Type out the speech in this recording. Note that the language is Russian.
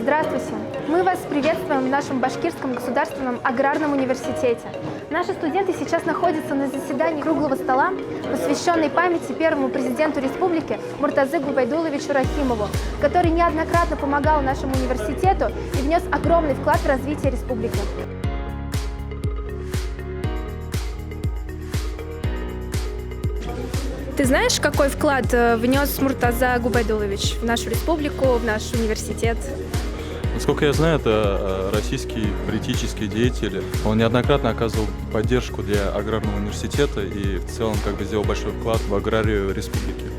Здравствуйте! Мы вас приветствуем в нашем Башкирском государственном аграрном университете. Наши студенты сейчас находятся на заседании круглого стола, посвященной памяти первому президенту республики Муртазы Губайдуловичу Рахимову, который неоднократно помогал нашему университету и внес огромный вклад в развитие республики. Ты знаешь, какой вклад внес Муртаза Губайдулович в нашу республику, в наш университет? Насколько я знаю, это российский политический деятель. Он неоднократно оказывал поддержку для аграрного университета и в целом сделал большой вклад в аграрию республики.